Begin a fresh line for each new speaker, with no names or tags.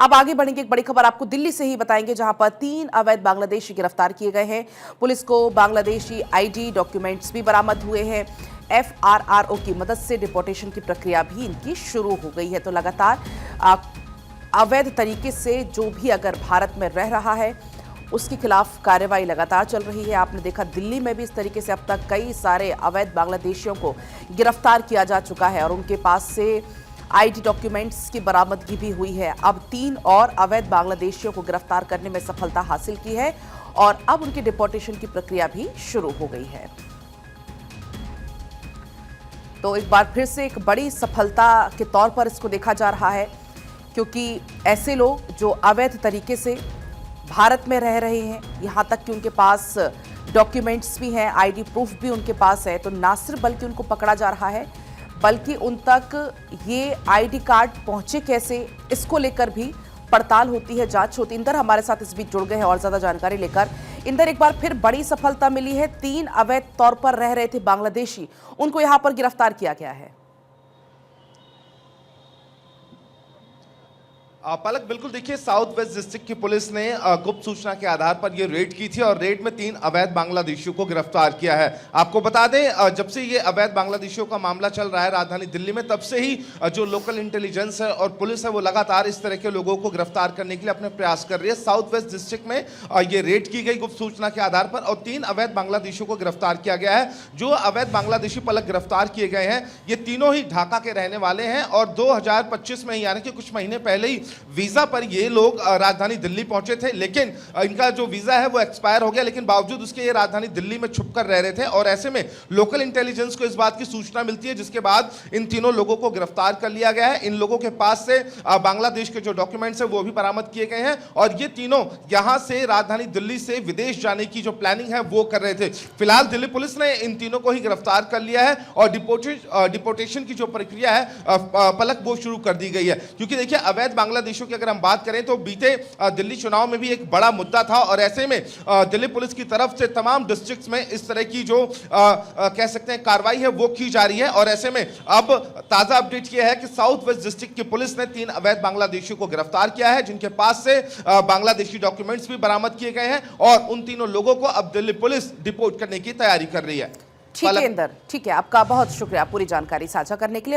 अब आगे बढ़ेंगे, एक बड़ी खबर आपको दिल्ली से ही बताएंगे, जहां पर 3 अवैध बांग्लादेशी गिरफ्तार किए गए हैं। पुलिस को बांग्लादेशी आईडी डॉक्यूमेंट्स भी बरामद हुए हैं। एफआरआरओ की मदद से डिपोर्टेशन की प्रक्रिया भी इनकी शुरू हो गई है। तो लगातार अवैध तरीके से जो भी अगर भारत में रह रहा है उसके खिलाफ कार्रवाई लगातार चल रही है। आपने देखा दिल्ली में भी इस तरीके से अब तक कई सारे अवैध बांग्लादेशियों को गिरफ्तार किया जा चुका है और उनके पास से आईडी डॉक्यूमेंट्स की बरामदगी भी हुई है। अब 3 और अवैध बांग्लादेशियों को गिरफ्तार करने में सफलता हासिल की है और अब उनकी डिपोर्टेशन की प्रक्रिया भी शुरू हो गई है। तो एक बार फिर से एक बड़ी सफलता के तौर पर इसको देखा जा रहा है, क्योंकि ऐसे लोग जो अवैध तरीके से भारत में रह रहे हैं, यहाँ तक कि उनके पास डॉक्यूमेंट्स भी हैं, आईडी प्रूफ भी उनके पास है, तो ना सिर्फ बल्कि उनको पकड़ा जा रहा है बल्कि उन तक ये आईडी कार्ड पहुंचे कैसे, इसको लेकर भी पड़ताल होती है, जांच होती है। इंदर हमारे साथ इस बीच जुड़ गए हैं और ज्यादा जानकारी लेकर। इंदर, एक बार फिर बड़ी सफलता मिली है, 3 अवैध तौर पर रह रहे थे बांग्लादेशी, उनको यहां पर गिरफ्तार किया गया है।
पलक, बिल्कुल देखिए, साउथ वेस्ट डिस्ट्रिक्ट की पुलिस ने गुप्त सूचना के आधार पर यह रेड की थी और रेड में 3 अवैध बांग्लादेशियों को गिरफ्तार किया है। आपको बता दें, जब से ये अवैध बांग्लादेशियों का मामला चल रहा है राजधानी दिल्ली में, तब से ही जो लोकल इंटेलिजेंस है और पुलिस है वो लगातार इस तरह के लोगों को गिरफ्तार करने के लिए अपने प्रयास कर रही है। साउथ वेस्ट डिस्ट्रिक्ट में ये रेड की गई गुप्त सूचना के आधार पर और 3 अवैध बांग्लादेशियों को गिरफ्तार किया गया है। जो अवैध बांग्लादेशी पलक गिरफ्तार किए गए हैं, ये तीनों ही ढाका के रहने वाले हैं और 2025 में यानी कि कुछ महीने पहले ही वीजा पर ये लोग राजधानी दिल्ली पहुंचे थे, लेकिन इनका जो वीजा है वो एक्सपायर हो गया, लेकिन बावजूद उसके ये राजधानी दिल्ली में छुपकर रह रहे थे और ऐसे में लोकल इंटेलिजेंस को इस बात की सूचना मिलती है, जिसके बाद इन तीनों लोगों को गिरफ्तार कर लिया गया है। इन लोगों के पास से बांग्लादेश के जो डॉक्यूमेंट्स है वो भी बरामद किए गए हैं और ये तीनों यहां से राजधानी दिल्ली से विदेश जाने की जो प्लानिंग है वो कर रहे थे। फिलहाल दिल्ली पुलिस ने इन तीनों को ही गिरफ्तार कर लिया है और डिपोर्टेशन की जो प्रक्रिया है पलक वो शुरू कर दी गई है। क्योंकि देखिए, अवैध बांग्लादेशियों की अगर हम बात करें तो बीते दिल्ली चुनाव में भी एक बड़ा मुद्दा था और ऐसे में दिल्ली पुलिस की तरफ से तमाम डिस्ट्रिक्ट्स में इस तरह की जो कह सकते हैं कार्रवाई है वो की जा रही है और ऐसे में अब ताजा अपडेट यह है कि साउथ वेस्ट डिस्ट्रिक्ट की पुलिस ने 3 अवैध बांग्लादेशियों को गिरफ्तार किया है, जिनके पास से बांग्लादेशी डॉक्यूमेंट्स भी बरामद किए गए हैं और उन तीनों लोगों को अब दिल्ली पुलिस डिपोर्ट करने की तैयारी कर रही है।
ठीक है इंदर, ठीक है, आपका बहुत शुक्रिया पूरी जानकारी साझा करने के लिए।